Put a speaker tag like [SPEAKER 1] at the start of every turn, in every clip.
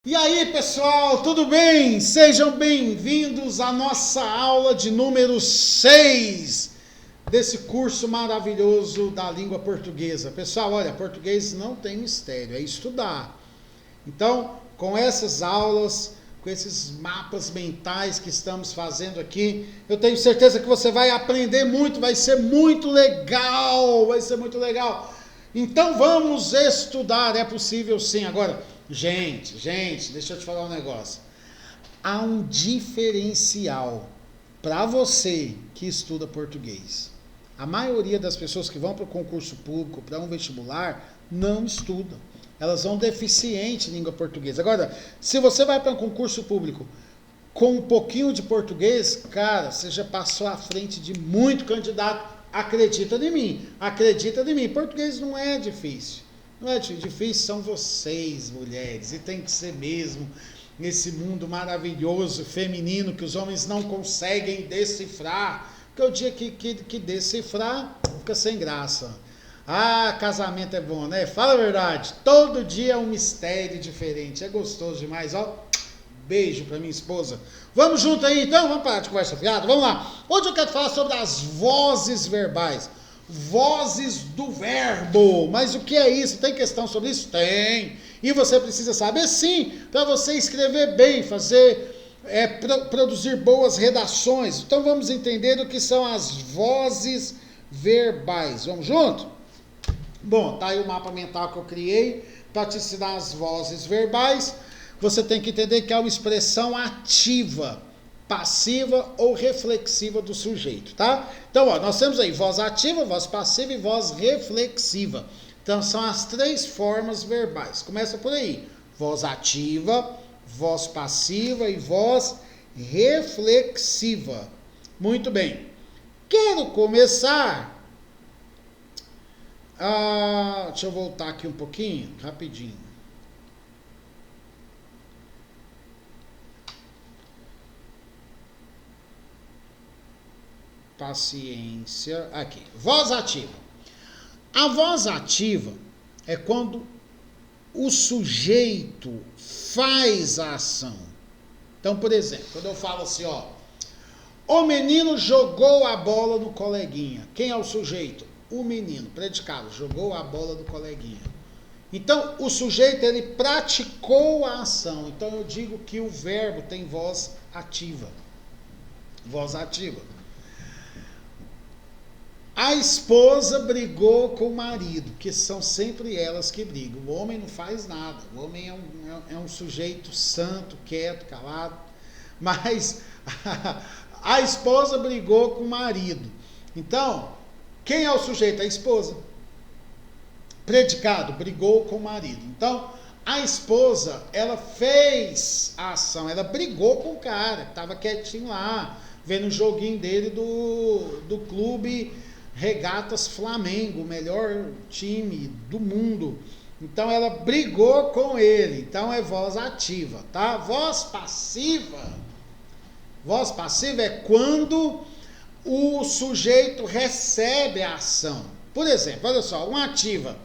[SPEAKER 1] E aí, pessoal, tudo bem? Sejam bem-vindos à nossa aula de número 6 desse curso maravilhoso da língua portuguesa. Pessoal, olha, português não tem mistério, é estudar. Então, com essas aulas, com esses mapas mentais que estamos fazendo aqui, eu tenho certeza que você vai aprender muito, vai ser muito legal, Então vamos estudar, é possível sim. Agora, gente, deixa eu te falar um negócio. Há um diferencial para você que estuda português. A maioria das pessoas que vão para o concurso público, para um vestibular, não estudam. Elas vão deficiente em língua portuguesa. Agora, se você vai para um concurso público com um pouquinho de português, cara, você já passou à frente de muito candidato. Acredita em mim. Português não é difícil. Não é difícil, são vocês, mulheres. E tem que ser mesmo nesse mundo maravilhoso, feminino, que os homens não conseguem decifrar. Porque o dia que decifrar, fica sem graça. Ah, casamento é bom, né? Fala a verdade. Todo dia é um mistério diferente. É gostoso demais, ó. Beijo pra minha esposa. Vamos junto aí, então? Vamos parar de conversa fiada? Vamos lá. Hoje eu quero falar sobre as vozes verbais. Vozes do verbo. Mas o que é isso? Tem questão sobre isso? Tem. E você precisa saber sim, para você escrever bem, produzir boas redações. Então vamos entender o que são as vozes verbais. Vamos junto? Bom, tá aí o mapa mental que eu criei para te ensinar as vozes verbais. Você tem que entender que é uma expressão ativa, passiva ou reflexiva do sujeito, tá? Então, ó, nós temos aí voz ativa, voz passiva e voz reflexiva. Então, são as três formas verbais. Começa por aí. Voz ativa, voz passiva e voz reflexiva. Muito bem. Quero começar... deixa eu voltar aqui um pouquinho, rapidinho. Paciência, aqui. Voz ativa. A voz ativa é quando o sujeito faz a ação. Então, por exemplo, quando eu falo assim, ó, o menino jogou a bola no coleguinha. Quem é o sujeito? O menino, predicado, jogou a bola no coleguinha. Então, o sujeito, ele praticou a ação. Então, eu digo que o verbo tem voz ativa. Voz ativa. A esposa brigou com o marido, que são sempre elas que brigam. O homem não faz nada. O homem é um sujeito santo, quieto, calado. Mas a esposa brigou com o marido. Então, quem é o sujeito? A esposa. Predicado, brigou com o marido. Então, a esposa, ela fez a ação. Ela brigou com o cara, que estava quietinho lá, vendo o joguinho dele do clube Regatas Flamengo, o melhor time do mundo. Então ela brigou com ele. Então é voz ativa, tá? Voz passiva é quando o sujeito recebe a ação. Por exemplo, olha só, uma ativa.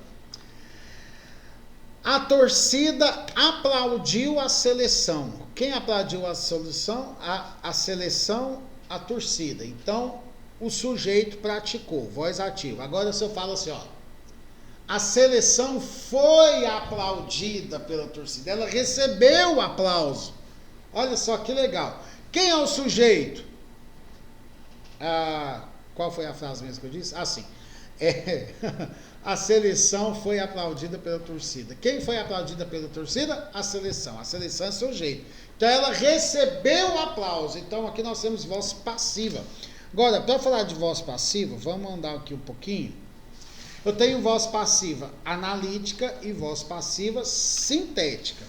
[SPEAKER 1] A torcida aplaudiu a seleção. Quem aplaudiu a seleção? A seleção, a torcida. Então o sujeito praticou, voz ativa. Agora se eu falo assim, ó, a seleção foi aplaudida pela torcida, ela recebeu o aplauso. Olha só que legal. Quem é o sujeito? Qual foi a frase mesmo que eu disse? Sim. A seleção foi aplaudida pela torcida. Quem foi aplaudida pela torcida? A seleção. A seleção é sujeito. Então ela recebeu o aplauso. Então aqui nós temos voz passiva. Agora, para falar de voz passiva, vamos andar aqui um pouquinho. Eu tenho voz passiva analítica e voz passiva sintética.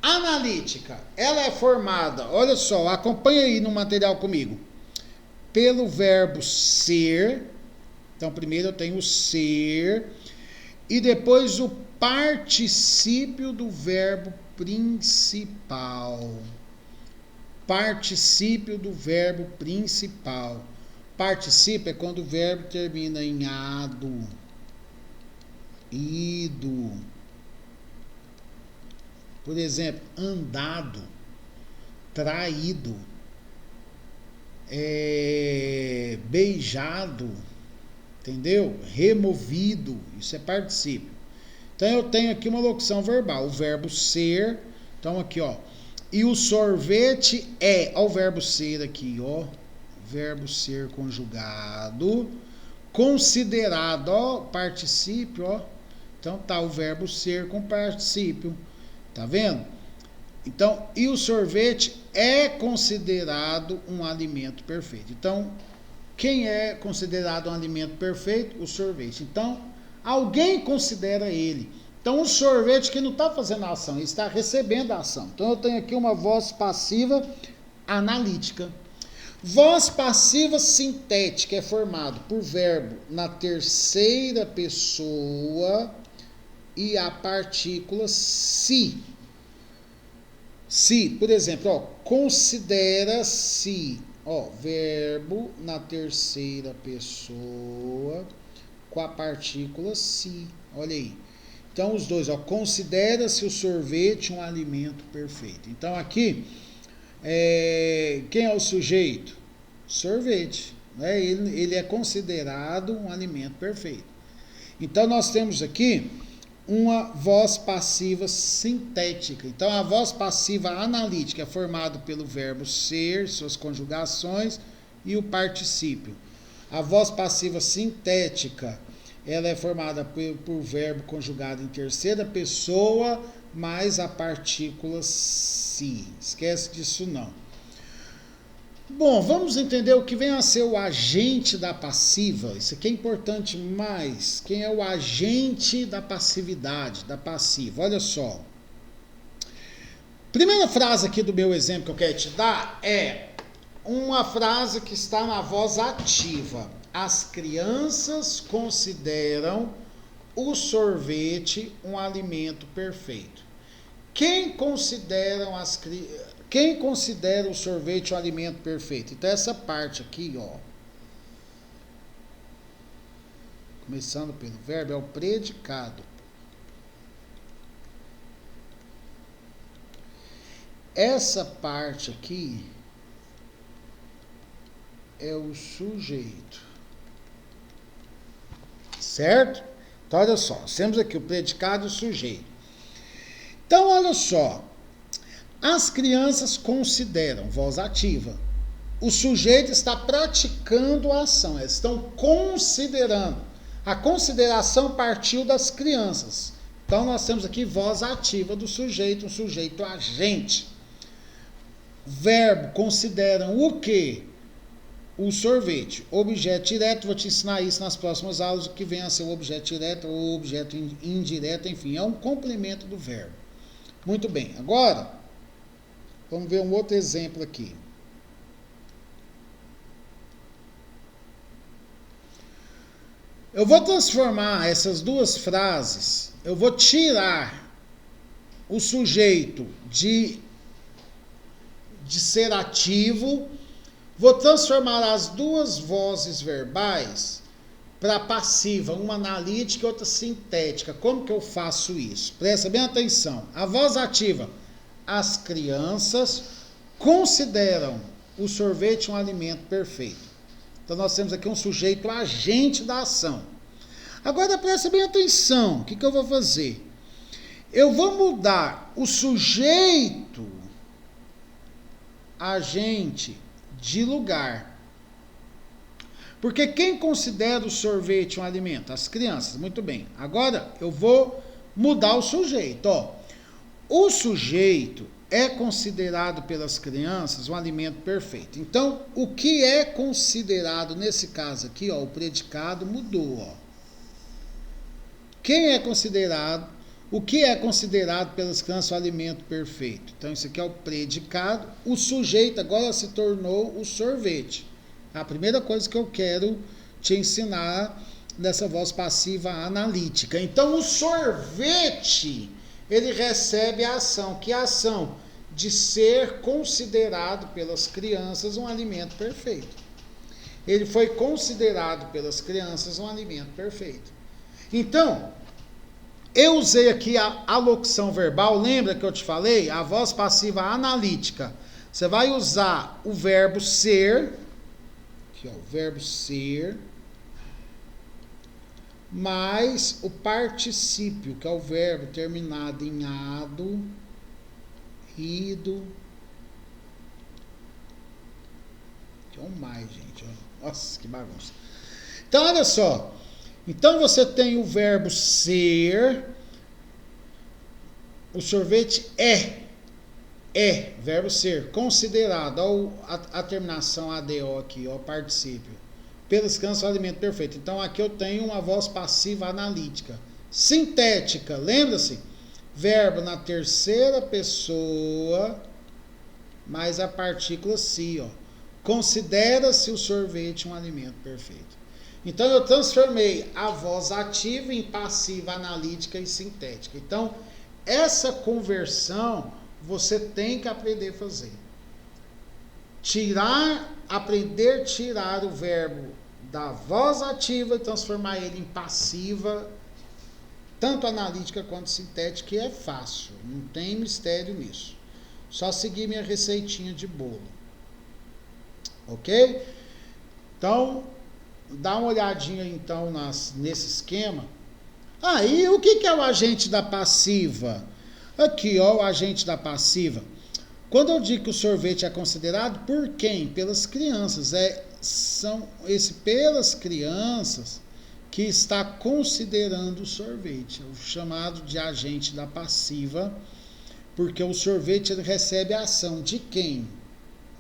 [SPEAKER 1] Analítica, ela é formada, olha só, acompanha aí no material comigo, pelo verbo ser. Então, primeiro eu tenho o ser e depois o particípio do verbo principal. Particípio do verbo principal. Particípio é quando o verbo termina em ado, ido, Por exemplo, andado, traído, beijado, entendeu? Removido, isso é particípio. Então eu tenho aqui uma locução verbal, o verbo ser. Então aqui, ó, e o sorvete é, ó, o verbo ser aqui, ó, verbo ser conjugado, considerado, ó, particípio, ó. Então tá o verbo ser com particípio, tá vendo? Então, e o sorvete é considerado um alimento perfeito. Então, quem é considerado um alimento perfeito? O sorvete. Então, alguém considera ele. Então, o sorvete que não está fazendo a ação, ele está recebendo a ação. Então, eu tenho aqui uma voz passiva analítica. Voz passiva sintética é formado por verbo na terceira pessoa e a partícula se. Se, por exemplo, ó, considera-se, ó, verbo na terceira pessoa com a partícula se. Olha aí. Então, os dois, ó, considera-se o sorvete um alimento perfeito. Então, aqui, quem é o sujeito? Sorvete. Né? Ele é considerado um alimento perfeito. Então, nós temos aqui uma voz passiva sintética. Então, a voz passiva analítica é formada pelo verbo ser, suas conjugações e o particípio. A voz passiva sintética, ela é formada por verbo conjugado em terceira pessoa, mais a partícula se. Esquece disso não. Bom, vamos entender o que vem a ser o agente da passiva. Isso aqui é importante mais. Quem é o agente da passividade, da passiva? Olha só. Primeira frase aqui do meu exemplo que eu quero te dar é uma frase que está na voz ativa. As crianças consideram o sorvete um alimento perfeito. Quem considera o sorvete um alimento perfeito? Então, essa parte aqui, ó, começando pelo verbo, é o predicado. Essa parte aqui é o sujeito. Certo? Então, olha só, temos aqui o predicado e o sujeito. Então, olha só. As crianças consideram, voz ativa. O sujeito está praticando a ação, eles estão considerando. A consideração partiu das crianças. Então, nós temos aqui voz ativa do sujeito, um sujeito agente. Verbo, consideram o quê? O sorvete. Objeto direto, vou te ensinar isso nas próximas aulas, o que vem a ser o objeto direto ou objeto indireto, enfim, é um complemento do verbo. Muito bem, agora vamos ver um outro exemplo aqui. Eu vou transformar essas duas frases, eu vou tirar o sujeito de ser ativo, vou transformar as duas vozes verbais para passiva, uma analítica e outra sintética. Como que eu faço isso? Presta bem atenção. A voz ativa, as crianças consideram o sorvete um alimento perfeito. Então, nós temos aqui um sujeito agente da ação. Agora, presta bem atenção. O que eu vou fazer? Eu vou mudar o sujeito agente de lugar. Porque quem considera o sorvete um alimento? As crianças. Muito bem. Agora, eu vou mudar o sujeito. Ó. O sujeito é considerado pelas crianças um alimento perfeito. Então, o que é considerado nesse caso aqui, ó, o predicado mudou, ó. Quem é considerado, o que é considerado pelas crianças um alimento perfeito? Então, isso aqui é o predicado. O sujeito agora se tornou o sorvete. A primeira coisa que eu quero te ensinar nessa voz passiva analítica. Então, o sorvete, ele recebe a ação. Que ação? De ser considerado pelas crianças um alimento perfeito. Ele foi considerado pelas crianças um alimento perfeito. Então, Eu usei aqui a locução verbal, lembra que eu te falei? A voz passiva analítica. Você vai usar o verbo ser, aqui ó, o verbo ser, mais o particípio, que é o verbo terminado em ado, ido, que é um mais, gente, ó. Nossa, que bagunça. Então, olha só. Então, você tem o verbo ser, o sorvete é, verbo ser, considerado, ó, a terminação ADO aqui, ó, particípio, pelas crianças o alimento perfeito. Então, aqui eu tenho uma voz passiva analítica. Sintética, lembra-se? Verbo na terceira pessoa, mais a partícula se, ó. Considera-se o sorvete um alimento perfeito. Então, eu transformei a voz ativa em passiva analítica e sintética. Então, essa conversão você tem que aprender a fazer. Aprender a tirar o verbo da voz ativa e transformar ele em passiva, tanto analítica quanto sintética, e é fácil, não tem mistério nisso. Só seguir minha receitinha de bolo. Ok? Então, dá uma olhadinha então nesse esquema. E o que é o agente da passiva? Aqui, ó, o agente da passiva. Quando eu digo que o sorvete é considerado, por quem? Pelas crianças. São pelas crianças que está considerando o sorvete. É o chamado de agente da passiva, porque o sorvete ele recebe a ação de quem?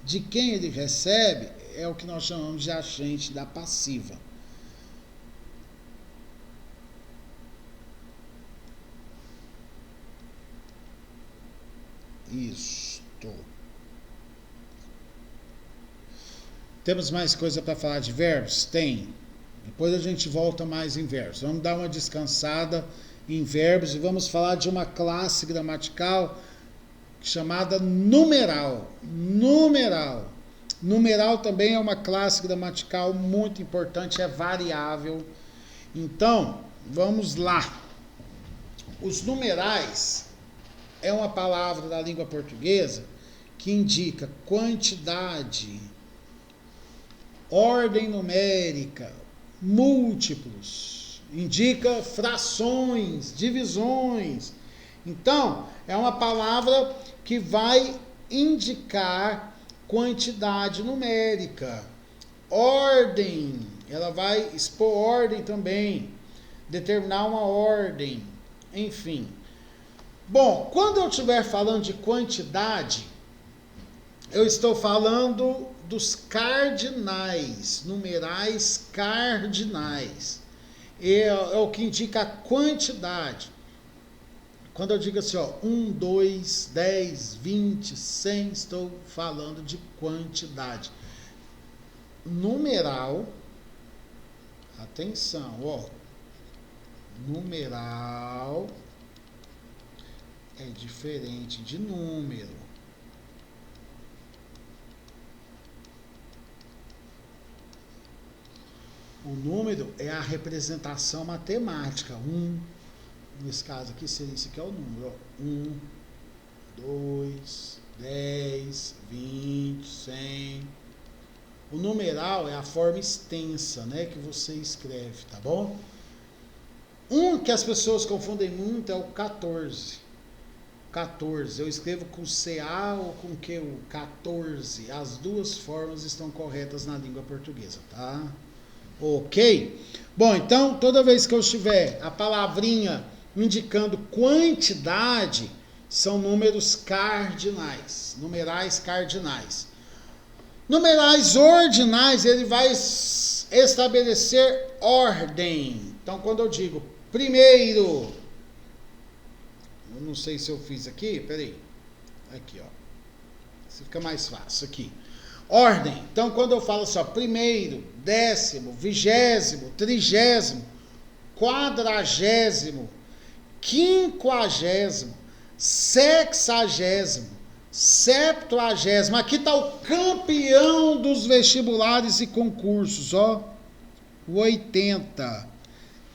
[SPEAKER 1] De quem ele recebe é o que nós chamamos de agente da passiva. Isto. Temos mais coisa para falar de verbos? Tem. Depois a gente volta mais em verbos. Vamos dar uma descansada em verbos e vamos falar de uma classe gramatical chamada numeral. Numeral também é uma classe gramatical muito importante, é variável. Então, vamos lá. Os numerais é uma palavra da língua portuguesa que indica quantidade, ordem numérica, múltiplos, indica frações, divisões. Então, é uma palavra que vai indicar quantidade numérica. Ordem, ela vai expor ordem também, determinar uma ordem, enfim. Bom, quando eu estiver falando de quantidade, eu estou falando dos cardinais, numerais cardinais. É o que indica a quantidade. Quando eu digo assim, ó, 1, 2, 10, 20, 100, estou falando de quantidade. Numeral, atenção, ó, numeral é diferente de número. O número é a representação matemática. Nesse caso aqui seria esse aqui é o número. 1, 2, 10, 20, 100. O numeral é a forma extensa, né, que você escreve, tá bom? Que as pessoas confundem muito é o 14. 14. Eu escrevo com CA ou com que o 14. As duas formas estão corretas na língua portuguesa, tá? Ok? Bom, então, toda vez que eu tiver a palavrinha indicando quantidade, são números cardinais, numerais cardinais. Numerais ordinais, ele vai estabelecer ordem. Então, quando eu digo primeiro, eu não sei se eu fiz aqui, peraí, aqui, ó, se fica mais fácil aqui. Ordem, então quando eu falo só primeiro, 10º, 20º, 30º, 40º, 50º, 60º, 70º, aqui está o campeão dos vestibulares e concursos, ó, o 80,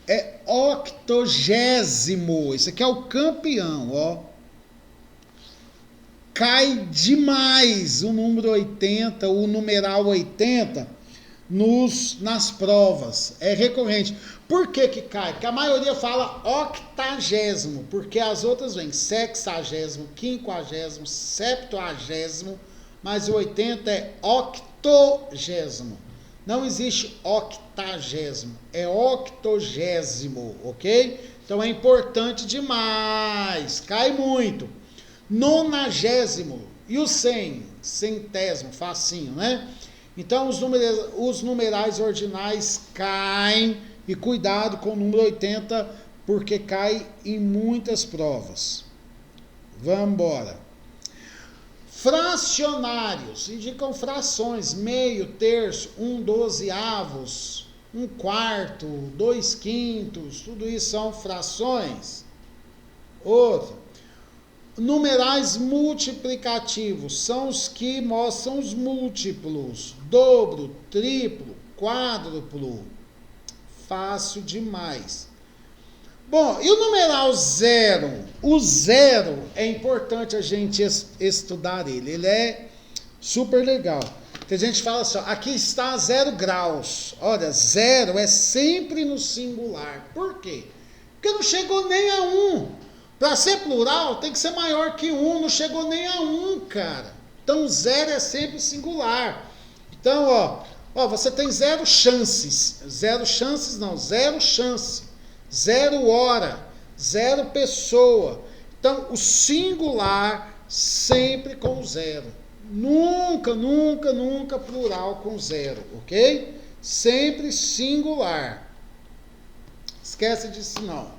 [SPEAKER 1] é octogésimo. Esse aqui é o campeão, ó. Cai demais o número 80, o numeral 80, nas provas. É recorrente. Por que que cai? Porque a maioria fala octagésimo, porque as outras vêm sexagésimo, quinquagésimo, septuagésimo, mas o 80 é octogésimo. Não existe octagésimo, é octogésimo, ok? Então é importante demais, cai muito. Nonagésimo e o 100, centésimo, facinho, né? Então os numerais ordinais caem, e cuidado com o número 80, porque cai em muitas provas. Vamos embora. Fracionários indicam frações, meio, terço, 1/12, 1/4, 2/5, tudo isso são frações. Outro. Numerais multiplicativos são os que mostram os múltiplos, dobro, triplo, quádruplo. Fácil demais. Bom, e o numeral 0? O 0 é importante a gente estudar ele. Ele é super legal. Tem gente que fala assim, ó, aqui está 0 graus. Olha, 0 é sempre no singular. Por quê? Porque não chegou nem a 1. Para ser plural, tem que ser maior que 1. Não chegou nem a 1, cara. Então, 0 é sempre singular. Então, ó, você tem 0 chances. 0 chances não, 0 chance. 0 hora. 0 pessoa. Então, o singular sempre com 0. Nunca, nunca, nunca plural com 0, ok? Sempre singular. Esquece disso não.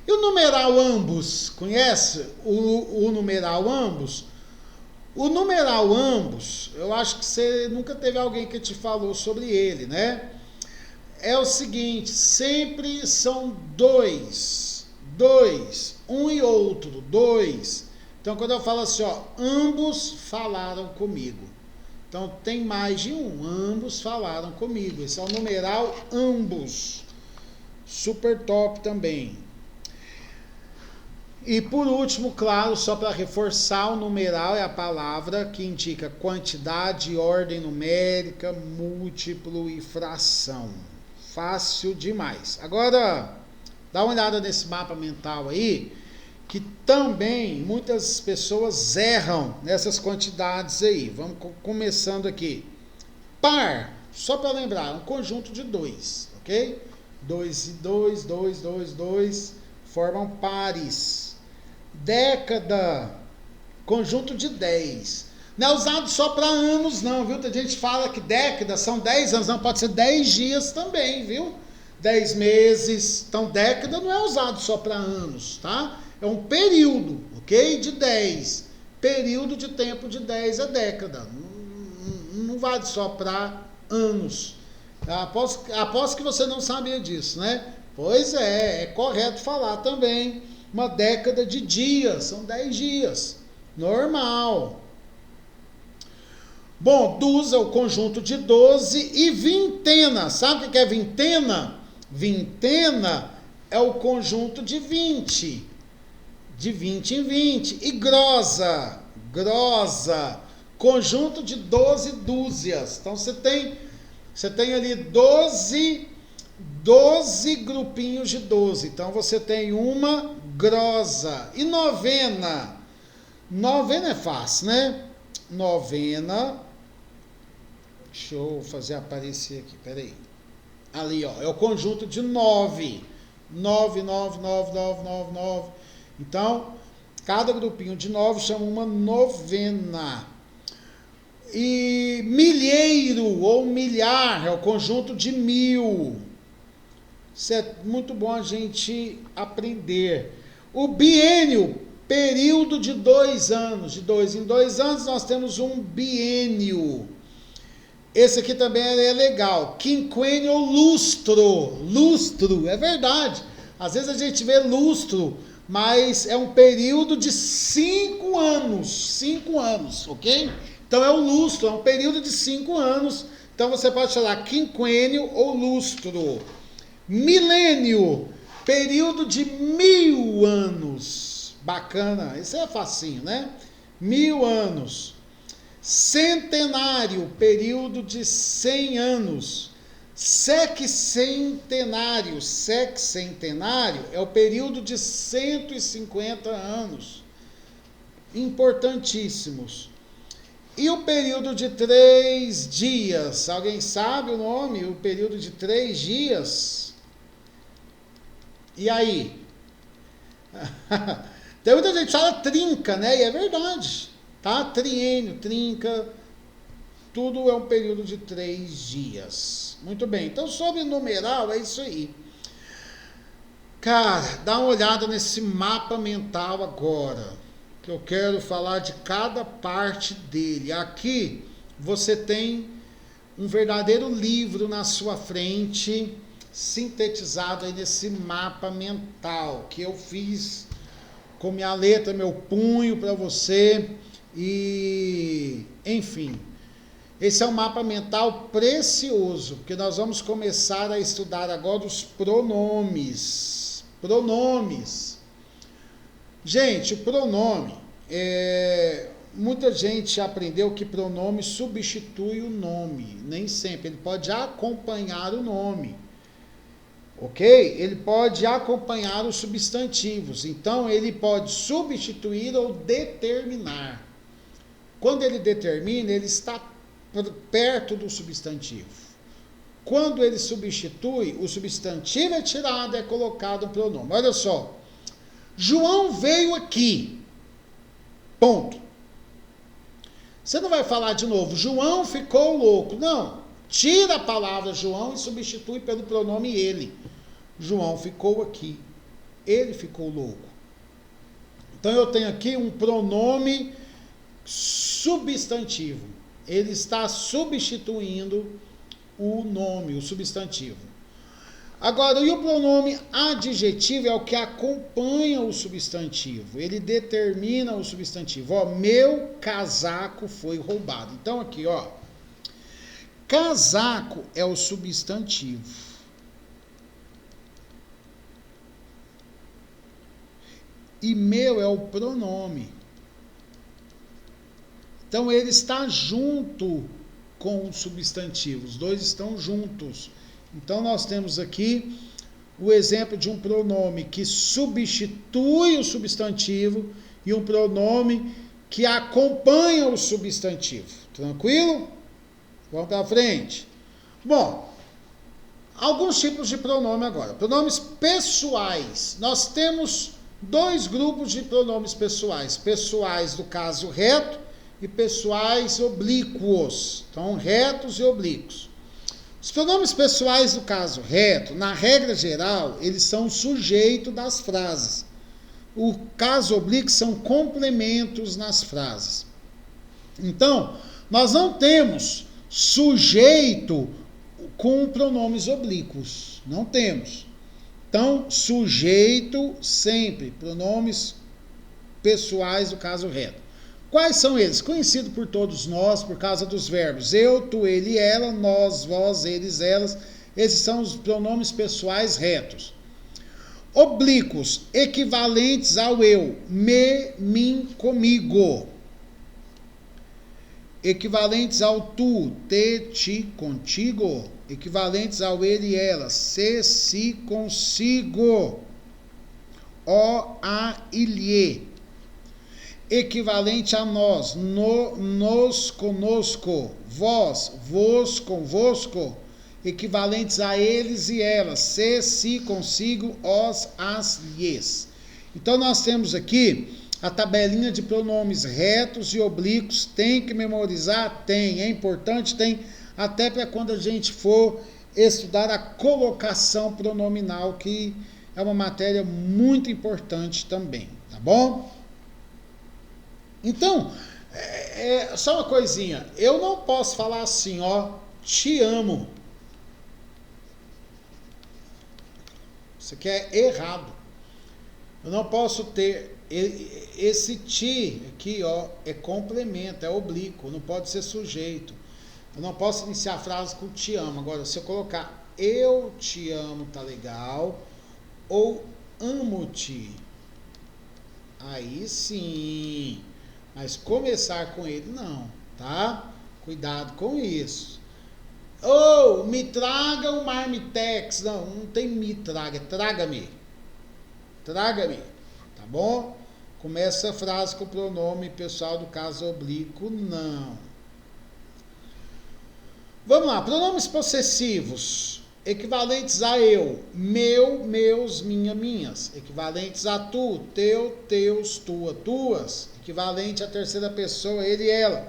[SPEAKER 1] E o numeral ambos? Conhece o numeral ambos? O numeral ambos, eu acho que você nunca teve alguém que te falou sobre ele, né? É o seguinte, sempre são dois, um e outro, dois. Então, quando eu falo assim, ó, ambos falaram comigo. Então, tem mais de um, ambos falaram comigo. Esse é o numeral ambos. Super top também. E por último, claro, só para reforçar, o numeral é a palavra que indica quantidade, ordem numérica, múltiplo e fração. Fácil demais. Agora, dá uma olhada nesse mapa mental aí, que também muitas pessoas erram nessas quantidades aí. Vamos começando aqui. Par, só para lembrar, é um conjunto de 2, ok? 2 e 2, 2, 2, 2, formam pares. Década, conjunto de 10. Não é usado só para anos não, viu? Tem gente que fala que década são 10 anos, não, pode ser 10 dias também, viu? 10 meses. Então, década não é usado só para anos, tá? É um período, ok? De 10. Período de tempo de 10 é década. Não vale só para anos. Aposto que você não sabia disso, né? Pois é correto falar também. Uma década de dias, são 10 dias. Normal. Bom, dúzia é o conjunto de 12 e vintena. Sabe o que é vintena? Vintena é o conjunto de 20. De 20 em 20. E grosa, conjunto de 12 dúzias. Então você tem ali 12 grupinhos de 12. Então você tem uma grosa. E novena? Novena é fácil, né? Novena. Deixa eu fazer aparecer aqui, peraí. Ali, ó, é o conjunto de 9. 9, 9, 9, 9, 9, 9. Então, cada grupinho de 9 chama uma novena. E milheiro ou milhar é o conjunto de 1000. Isso é muito bom a gente aprender. O biênio, período de 2 anos. De 2 em 2 anos nós temos um biênio. Esse aqui também é legal. Quinquênio ou lustro. Lustro, é verdade. Às vezes a gente vê lustro, mas é um período de 5 anos. 5 anos, ok? Então é o lustro, é um período de 5 anos. Então você pode falar quinquênio ou lustro. Milênio, período de 1000 anos. Bacana, isso é facinho, né? 1000 anos. Centenário, período de 100 anos. Sexcentenário é o período de 150 anos. Importantíssimos. E o período de 3 dias? Alguém sabe o nome? O período de 3 dias? E aí? Tem muita gente que fala trinca, né? E é verdade. Tá? Triênio, trinca, tudo é um período de 3 dias. Muito bem. Então, sobre numeral, é isso aí. Cara, dá uma olhada nesse mapa mental agora, que eu quero falar de cada parte dele. Aqui, você tem um verdadeiro livro na sua frente, sintetizado aí nesse mapa mental, que eu fiz com minha letra, meu punho para você, e, enfim, esse é um mapa mental precioso, porque nós vamos começar a estudar agora os pronomes. Pronomes. Gente, o pronome, muita gente aprendeu que pronome substitui o nome, nem sempre, ele pode acompanhar o nome. Ok? Ele pode acompanhar os substantivos. Então, ele pode substituir ou determinar. Quando ele determina, ele está perto do substantivo. Quando ele substitui, o substantivo é tirado, é colocado um pronome. Olha só. João veio aqui. Ponto. Você não vai falar de novo, João ficou louco. Não. Tira a palavra João e substitui pelo pronome ele. João ficou aqui. Ele ficou louco. Então eu tenho aqui um pronome substantivo. Ele está substituindo o nome, o substantivo. Agora, e o pronome adjetivo é o que acompanha o substantivo. Ele determina o substantivo. Ó, meu casaco foi roubado. Então aqui, ó. Casaco é o substantivo. E meu é o pronome. Então ele está junto com o substantivo. Os dois estão juntos. Então nós temos aqui o exemplo de um pronome que substitui o substantivo e um pronome que acompanha o substantivo. Tranquilo? Vamos para frente. Bom, alguns tipos de pronome agora. Pronomes pessoais. Nós temos 2 grupos de pronomes pessoais. Pessoais do caso reto e pessoais oblíquos. Então, retos e oblíquos. Os pronomes pessoais do caso reto, na regra geral, eles são o sujeito das frases. O caso oblíquo são complementos nas frases. Então, nós não temos sujeito com pronomes oblíquos. Não temos. Então, sujeito sempre, pronomes pessoais do caso reto. Quais são eles? Conhecido por todos nós por causa dos verbos eu, tu, ele, ela, nós, vós, eles, elas. Esses são os pronomes pessoais retos. Oblíquos, equivalentes ao eu, me, mim, comigo. Equivalentes ao tu, te, ti, contigo. Equivalentes ao ele e ela, se, si, consigo. O, a, ilhe. Equivalente a nós, no, nos, conosco. Vós, vos, convosco. Equivalentes a eles e elas, se, si, consigo, os, as, lhes. Então nós temos aqui a tabelinha de pronomes retos e oblíquos. Tem que memorizar? Tem. É importante? Tem. Até para quando a gente for estudar a colocação pronominal, que é uma matéria muito importante também, tá bom? Então, só uma coisinha, eu não posso falar assim, ó, te amo. Isso aqui é errado. Eu não posso ter, esse ti aqui, ó, é complemento, é oblíquo, não pode ser sujeito. Eu não posso iniciar a frase com te amo. Agora, se eu colocar eu te amo, tá legal, ou amo-te. Aí sim. Mas começar com ele, não, tá? Cuidado com isso. Ou me traga o marmitex. Não, não tem me traga, é traga-me. Traga-me, tá bom? Começa a frase com o pronome pessoal do caso oblíquo, não. Vamos lá, pronomes possessivos, equivalentes a eu, meu, meus, minha, minhas, equivalentes a tu, teu, teus, tua, tuas, equivalente à terceira pessoa, ele, ela,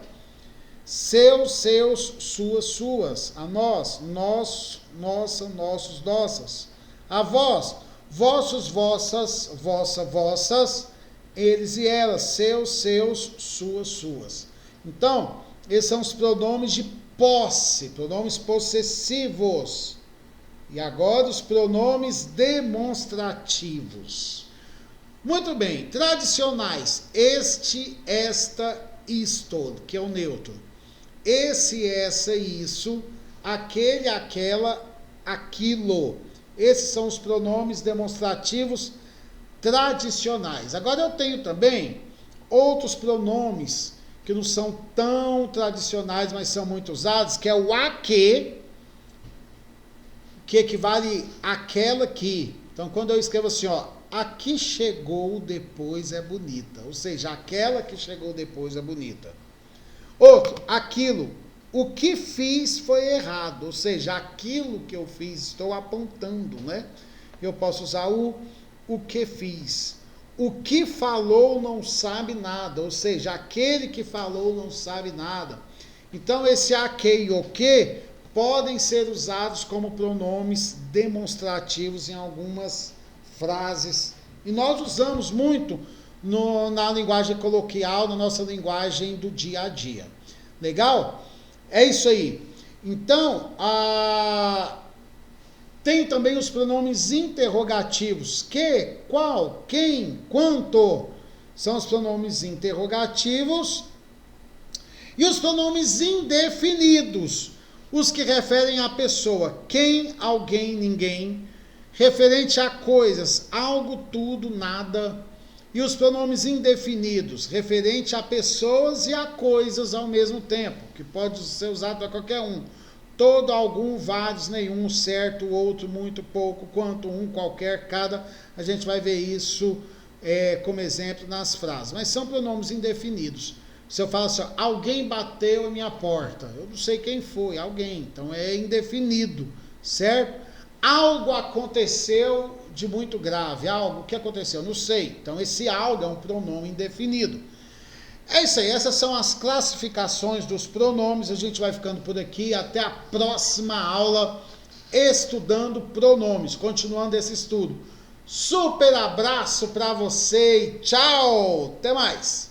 [SPEAKER 1] seus, seus, suas, suas, a nós, nós, nossa, nossos, nossas, a vós, vossos, vossas, vossa, vossas, eles e elas, seus, seus, suas, suas. Então, esses são os pronomes de posse, pronomes possessivos. E agora os pronomes demonstrativos. Muito bem, tradicionais, este, esta, isto, que é o neutro. Esse, essa, isso, aquele, aquela, aquilo. Esses são os pronomes demonstrativos tradicionais. Agora eu tenho também outros pronomes que não são tão tradicionais, mas são muito usados, que é o que equivale àquela que. Então, quando eu escrevo assim, ó, a que chegou depois é bonita, ou seja, aquela que chegou depois é bonita. Outro, aquilo, o que fiz foi errado, ou seja, aquilo que eu fiz, estou apontando, né? Eu posso usar o que fiz. O que falou não sabe nada, ou seja, aquele que falou não sabe nada. Então, esse a, que e o que podem ser usados como pronomes demonstrativos em algumas frases. E nós usamos muito na linguagem coloquial, na nossa linguagem do dia a dia. Legal? É isso aí. Então, tem também os pronomes interrogativos. Que, qual, quem, quanto. São os pronomes interrogativos. E os pronomes indefinidos. Os que referem à pessoa. Quem, alguém, ninguém. Referente a coisas. Algo, tudo, nada. E os pronomes indefinidos. Referente a pessoas e a coisas ao mesmo tempo. Que pode ser usado para qualquer um. Todo, algum, vários, nenhum, certo, outro, muito, pouco, quanto, um, qualquer, cada. A gente vai ver isso como exemplo nas frases. Mas são pronomes indefinidos. Se eu falo assim, ó, alguém bateu a minha porta. Eu não sei quem foi, alguém. Então é indefinido, certo? Algo aconteceu de muito grave. Algo, o que aconteceu? Não sei. Então esse algo é um pronome indefinido. É isso aí, essas são as classificações dos pronomes. A gente vai ficando por aqui. Até a próxima aula, estudando pronomes. Continuando esse estudo. Super abraço para você e tchau! Até mais!